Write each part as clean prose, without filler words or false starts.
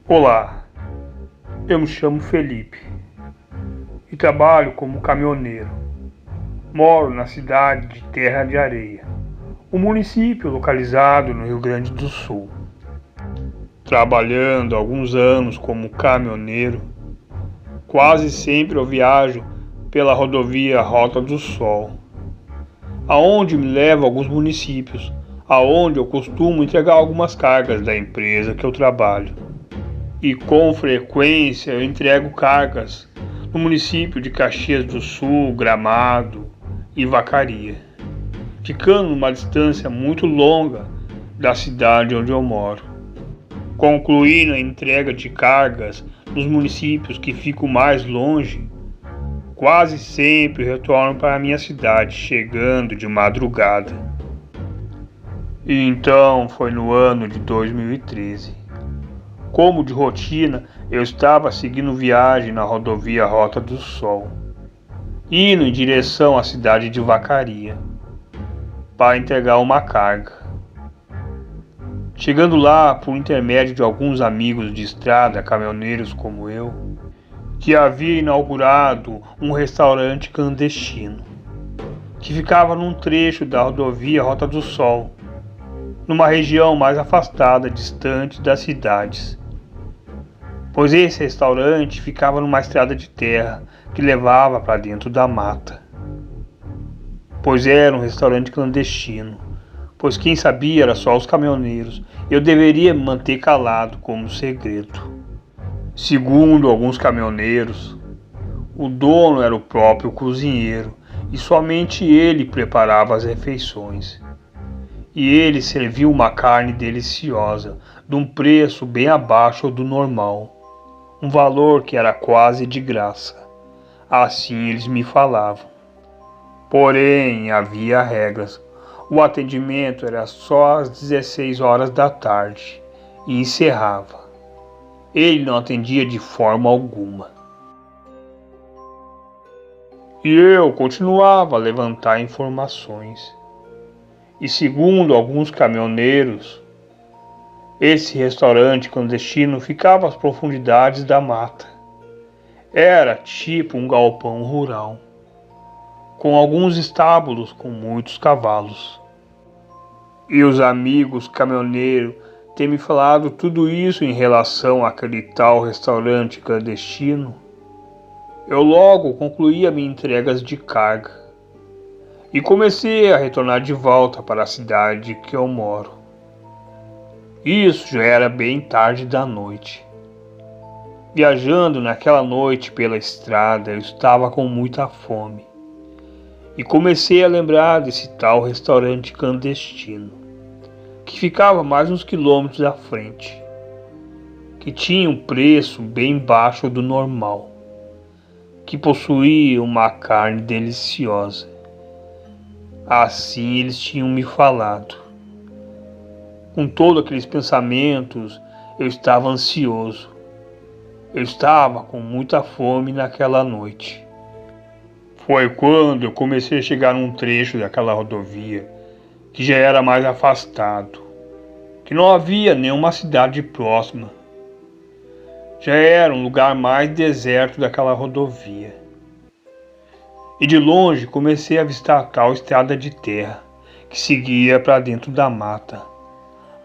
Olá, eu me chamo Felipe e trabalho como caminhoneiro. Moro na cidade de Terra de Areia, um município localizado no Rio Grande do Sul. Trabalhando há alguns anos como caminhoneiro, quase sempre eu viajo pela rodovia Rota do Sol, aonde me leva a alguns municípios, aonde eu costumo entregar algumas cargas da empresa que eu trabalho. E com frequência eu entrego cargas no município de Caxias do Sul, Gramado e Vacaria, ficando numa distância muito longa da cidade onde eu moro. Concluindo a entrega de cargas nos municípios que ficam mais longe, quase sempre retorno para a minha cidade, chegando de madrugada. E então foi no ano de 2013. Como de rotina, eu estava seguindo viagem na rodovia Rota do Sol, indo em direção à cidade de Vacaria, para entregar uma carga. Chegando lá, por intermédio de alguns amigos de estrada, caminhoneiros como eu, que havia inaugurado um restaurante clandestino, que ficava num trecho da rodovia Rota do Sol, numa região mais afastada, distante das cidades. Pois esse restaurante ficava numa estrada de terra que levava para dentro da mata. Pois era um restaurante clandestino, pois quem sabia era só os caminhoneiros. Eu deveria me manter calado como segredo. Segundo alguns caminhoneiros, o dono era o próprio cozinheiro e somente ele preparava as refeições. E ele serviu uma carne deliciosa, de um preço bem abaixo do normal. Um valor que era quase de graça. Assim eles me falavam. Porém, havia regras. O atendimento era só às 16 horas da tarde e encerrava. Ele não atendia de forma alguma. E eu continuava a levantar informações. E segundo alguns caminhoneiros, esse restaurante clandestino ficava às profundidades da mata. Era tipo um galpão rural, com alguns estábulos com muitos cavalos. E os amigos caminhoneiros têm me falado tudo isso em relação àquele tal restaurante clandestino. Eu logo concluí as minhas entregas de carga e comecei a retornar de volta para a cidade que eu moro. Isso já era bem tarde da noite. Viajando naquela noite pela estrada, eu estava com muita fome. E comecei a lembrar desse tal restaurante clandestino, que ficava mais uns quilômetros à frente, que tinha um preço bem baixo do normal, que possuía uma carne deliciosa. Assim eles tinham me falado. Com todos aqueles pensamentos, eu estava ansioso. Eu estava com muita fome naquela noite. Foi quando eu comecei a chegar num trecho daquela rodovia que já era mais afastado, que não havia nenhuma cidade próxima. Já era um lugar mais deserto daquela rodovia. E de longe comecei a avistar a tal estrada de terra que seguia para dentro da mata,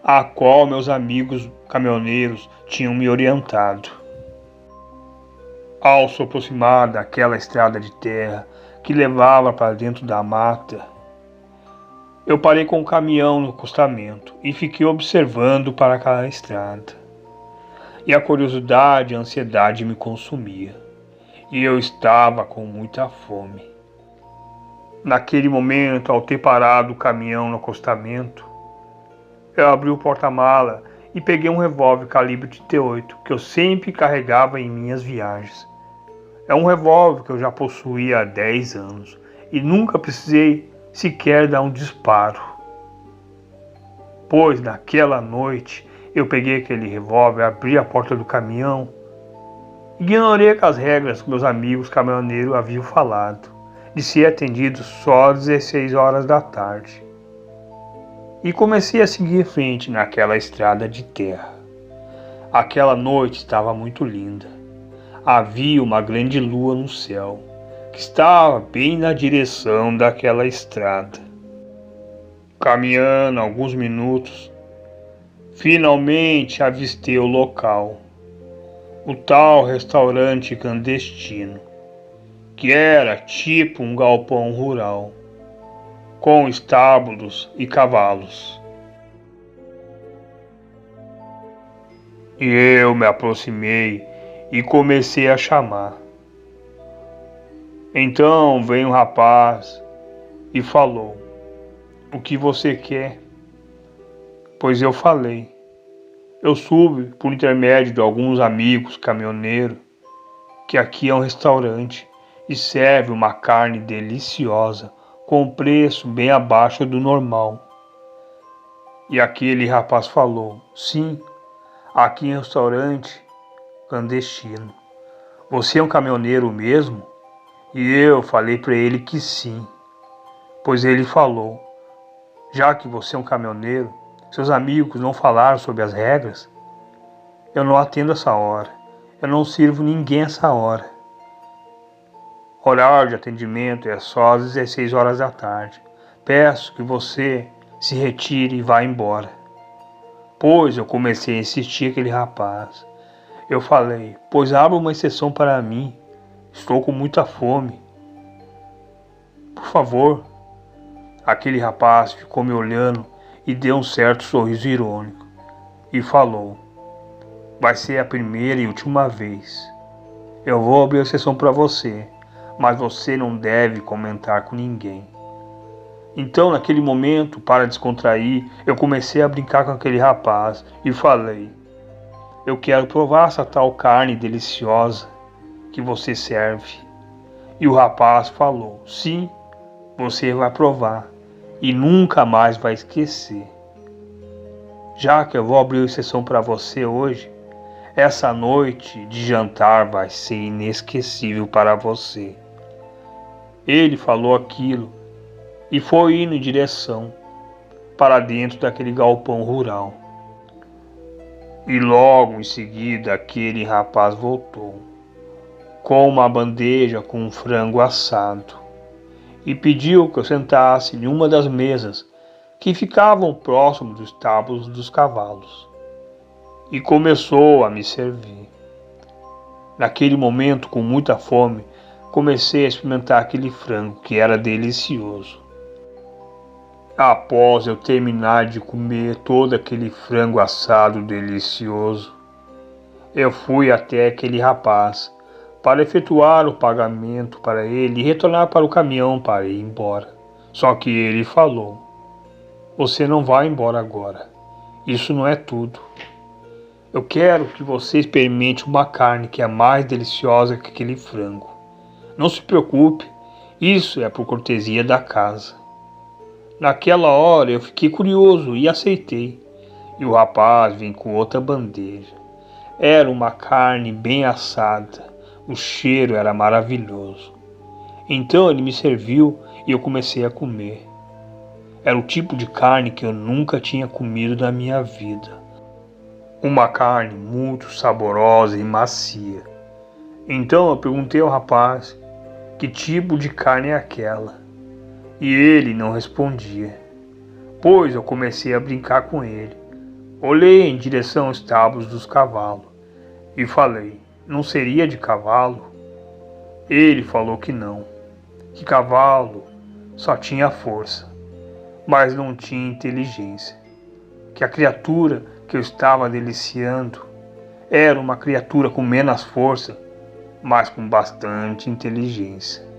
a qual meus amigos caminhoneiros tinham me orientado. Ao se aproximar daquela estrada de terra que levava para dentro da mata, eu parei com o caminhão no acostamento e fiquei observando para aquela estrada. E a curiosidade e a ansiedade me consumia, e eu estava com muita fome. Naquele momento, ao ter parado o caminhão no acostamento, eu abri o porta-mala e peguei um revólver calibre 38 que eu sempre carregava em minhas viagens. É um revólver que eu já possuía há 10 anos e nunca precisei sequer dar um disparo. Pois naquela noite eu peguei aquele revólver, abri a porta do caminhão, ignorei as regras que meus amigos caminhoneiros haviam falado, de ser atendido só às 16 horas da tarde. E comecei a seguir em frente naquela estrada de terra, Aquela noite estava muito linda. Havia uma grande lua no céu, que estava bem na direção daquela estrada. Caminhando alguns minutos, finalmente avistei o local, o tal restaurante clandestino, que era tipo um galpão rural, com estábulos e cavalos. E eu me aproximei e comecei a chamar. Então veio um rapaz e falou: "O que você quer?" Pois eu falei: "Eu soube por intermédio de alguns amigos caminhoneiros que aqui é um restaurante e serve uma carne deliciosa com preço bem abaixo do normal." E aquele rapaz falou: "Sim, aqui é um restaurante clandestino. Você é um caminhoneiro mesmo?" E eu falei para ele que sim, pois ele falou: "Já que você é um caminhoneiro, seus amigos não falaram sobre as regras? Eu não atendo essa hora, eu não sirvo ninguém essa hora. Horário de atendimento é só às 16 horas da tarde. Peço que você se retire e vá embora." Pois eu comecei a insistir aquele rapaz. Eu falei: "Pois abra uma exceção para mim. Estou com muita fome. Por favor." Aquele rapaz ficou me olhando e deu um certo sorriso irônico e falou: "Vai ser a primeira e última vez. Eu vou abrir exceção para você, mas você não deve comentar com ninguém." Então, naquele momento, para descontrair, eu comecei a brincar com aquele rapaz e falei: "Eu quero provar essa tal carne deliciosa que você serve." E o rapaz falou: "Sim, você vai provar e nunca mais vai esquecer. Já que eu vou abrir exceção para você hoje, essa noite de jantar vai ser inesquecível para você." Ele falou aquilo e foi indo em direção para dentro daquele galpão rural. E logo em seguida aquele rapaz voltou com uma bandeja com um frango assado e pediu que eu sentasse em uma das mesas que ficavam próximo dos estábulos dos cavalos e começou a me servir. Naquele momento, com muita fome, comecei a experimentar aquele frango que era delicioso. Após eu terminar de comer todo aquele frango assado delicioso, eu fui até aquele rapaz para efetuar o pagamento para ele e retornar para o caminhão para ir embora. Só que ele falou: "Você não vai embora agora. Isso não é tudo. Eu quero que você experimente uma carne que é mais deliciosa que aquele frango. Não se preocupe, isso é por cortesia da casa." Naquela hora eu fiquei curioso e aceitei. E o rapaz veio com outra bandeja. Era uma carne bem assada. O cheiro era maravilhoso. Então ele me serviu e eu comecei a comer. Era o tipo de carne que eu nunca tinha comido na minha vida. Uma carne muito saborosa e macia. Então eu perguntei ao rapaz que tipo de carne é aquela. E ele não respondia. Pois eu comecei a brincar com ele. Olhei em direção aos estábulos dos cavalos e falei: "Não seria de cavalo?" Ele falou que não, que cavalo só tinha força, mas não tinha inteligência, que a criatura que eu estava deliciando era uma criatura com menos força, mas com bastante inteligência.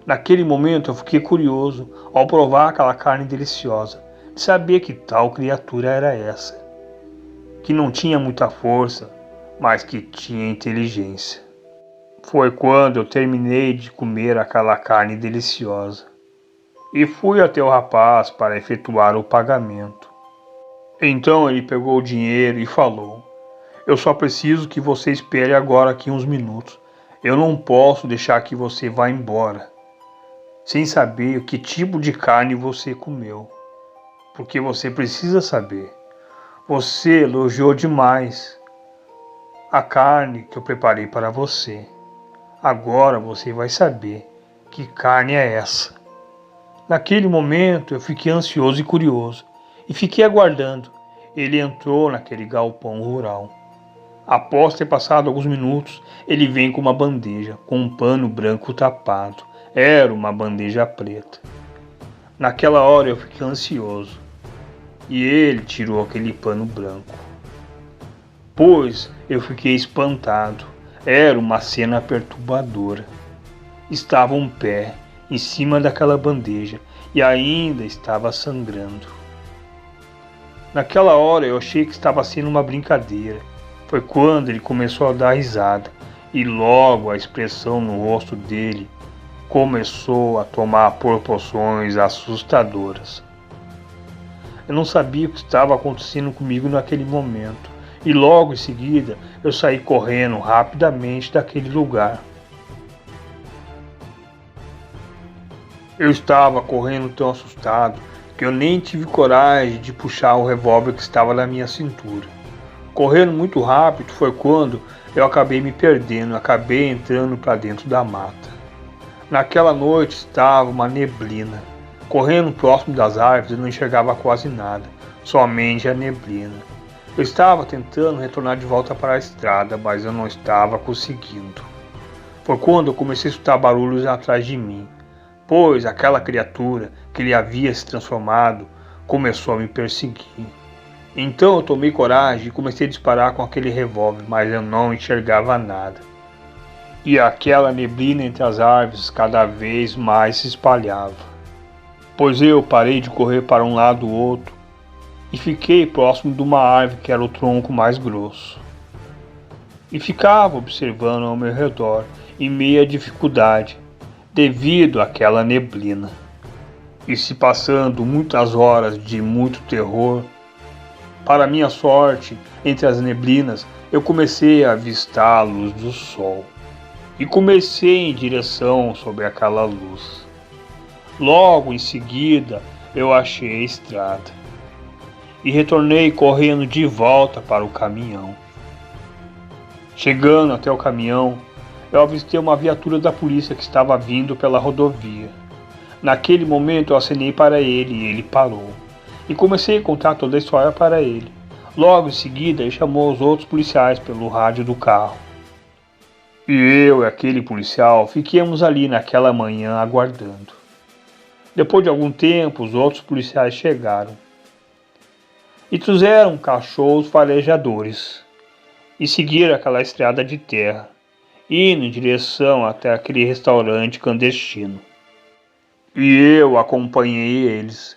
Naquele momento eu fiquei curioso ao provar aquela carne deliciosa, de saber que tal criatura era essa, que não tinha muita força, mas que tinha inteligência. Foi quando eu terminei de comer aquela carne deliciosa e fui até o rapaz para efetuar o pagamento. Então ele pegou o dinheiro e falou: "Eu só preciso que você espere agora aqui uns minutos. Eu não posso deixar que você vá embora sem saber que tipo de carne você comeu, porque você precisa saber. Você elogiou demais a carne que eu preparei para você. Agora você vai saber que carne é essa. Naquele momento eu fiquei ansioso e curioso e fiquei aguardando. Ele entrou naquele galpão rural. Após ter passado alguns minutos, ele vem com uma bandeja, com um pano branco tapado. Era uma bandeja preta. Naquela hora eu fiquei ansioso e ele tirou aquele pano branco. Pois eu fiquei espantado. Era uma cena perturbadora. Estava um pé em cima daquela bandeja e ainda estava sangrando. Naquela hora eu achei que estava sendo uma brincadeira. Foi quando ele começou a dar risada e logo a expressão no rosto dele começou a tomar proporções assustadoras. Eu não sabia o que estava acontecendo comigo naquele momento e logo em seguida eu saí correndo rapidamente daquele lugar. Eu estava correndo tão assustado que eu nem tive coragem de puxar o revólver que estava na minha cintura. Correndo muito rápido foi quando eu acabei me perdendo, acabei entrando para dentro da mata. Naquela noite estava uma neblina. Correndo próximo das árvores eu não enxergava quase nada, somente a neblina. Eu estava tentando retornar de volta para a estrada, mas eu não estava conseguindo. Foi quando eu comecei a escutar barulhos atrás de mim, pois aquela criatura que ele havia se transformado começou a me perseguir. Então eu tomei coragem e comecei a disparar com aquele revólver, mas eu não enxergava nada. E aquela neblina entre as árvores cada vez mais se espalhava. Pois eu parei de correr para um lado ou outro e fiquei próximo de uma árvore que era o tronco mais grosso. E ficava observando ao meu redor em meia dificuldade devido àquela neblina. E se passando muitas horas de muito terror, para minha sorte, entre as neblinas, eu comecei a avistar a luz do sol e comecei em direção sobre aquela luz. Logo em seguida, eu achei a estrada e retornei correndo de volta para o caminhão. Chegando até o caminhão, eu avistei uma viatura da polícia que estava vindo pela rodovia. Naquele momento eu acenei para ele e ele parou. E comecei a contar toda a história para ele. Logo em seguida, ele chamou os outros policiais pelo rádio do carro. E eu e aquele policial ficamos ali naquela manhã aguardando. Depois de algum tempo, os outros policiais chegaram. E trouxeram cachorros farejadores. E seguiram aquela estrada de terra, indo em direção até aquele restaurante clandestino. E eu acompanhei eles.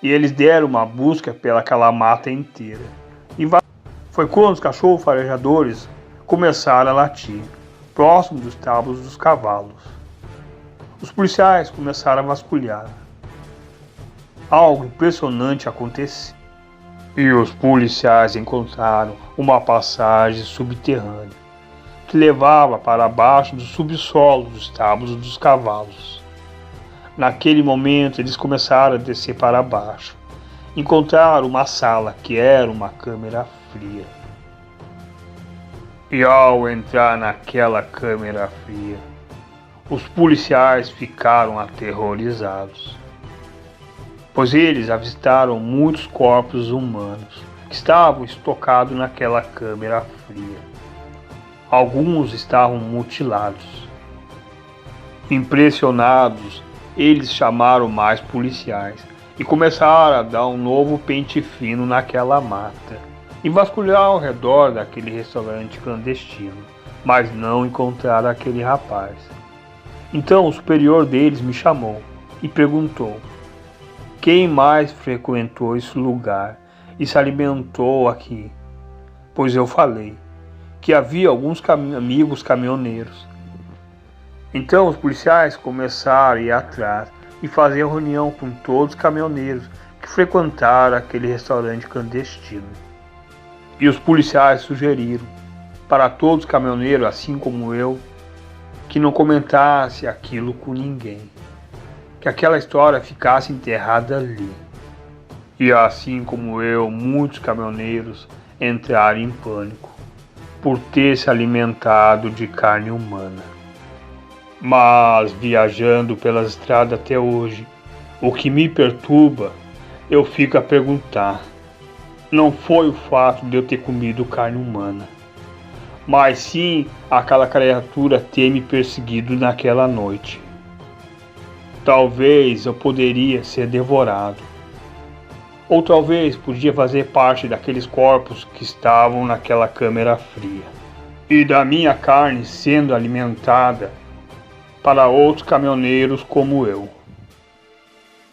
E eles deram uma busca pelaquela mata inteira. E foi quando os cachorros farejadores começaram a latir, próximo dos estábulos dos cavalos. Os policiais começaram a vasculhar. Algo impressionante aconteceu. E os policiais encontraram uma passagem subterrânea que levava para baixo do subsolo dos estábulos dos cavalos. Naquele momento eles começaram a descer para baixo. Encontraram uma sala que era uma câmera fria. E ao entrar naquela câmera fria, os policiais ficaram aterrorizados, pois eles avistaram muitos corpos humanos que estavam estocados naquela câmera fria. Alguns estavam mutilados. Impressionados, eles chamaram mais policiais e começaram a dar um novo pente fino naquela mata e vasculhar ao redor daquele restaurante clandestino, mas não encontraram aquele rapaz. Então o superior deles me chamou e perguntou quem mais frequentou esse lugar e se alimentou aqui, pois eu falei que havia alguns amigos caminhoneiros. Então os policiais começaram a ir atrás e fazer reunião com todos os caminhoneiros que frequentaram aquele restaurante clandestino. E os policiais sugeriram para todos os caminhoneiros, assim como eu, que não comentasse aquilo com ninguém, que aquela história ficasse enterrada ali. E assim como eu, muitos caminhoneiros entraram em pânico. por ter se alimentado de carne humana. Mas, viajando pelas estradas até hoje, o que me perturba, eu fico a perguntar: não foi o fato de eu ter comido carne humana, mas sim aquela criatura ter me perseguido naquela noite. Talvez eu poderia ser devorado, ou talvez podia fazer parte daqueles corpos que estavam naquela câmara fria, e da minha carne sendo alimentada para outros caminhoneiros como eu.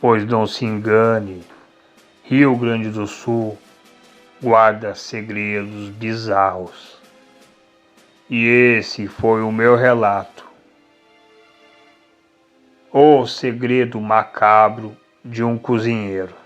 Pois não se engane, Rio Grande do Sul guarda segredos bizarros. E esse foi o meu relato. O segredo macabro de um cozinheiro.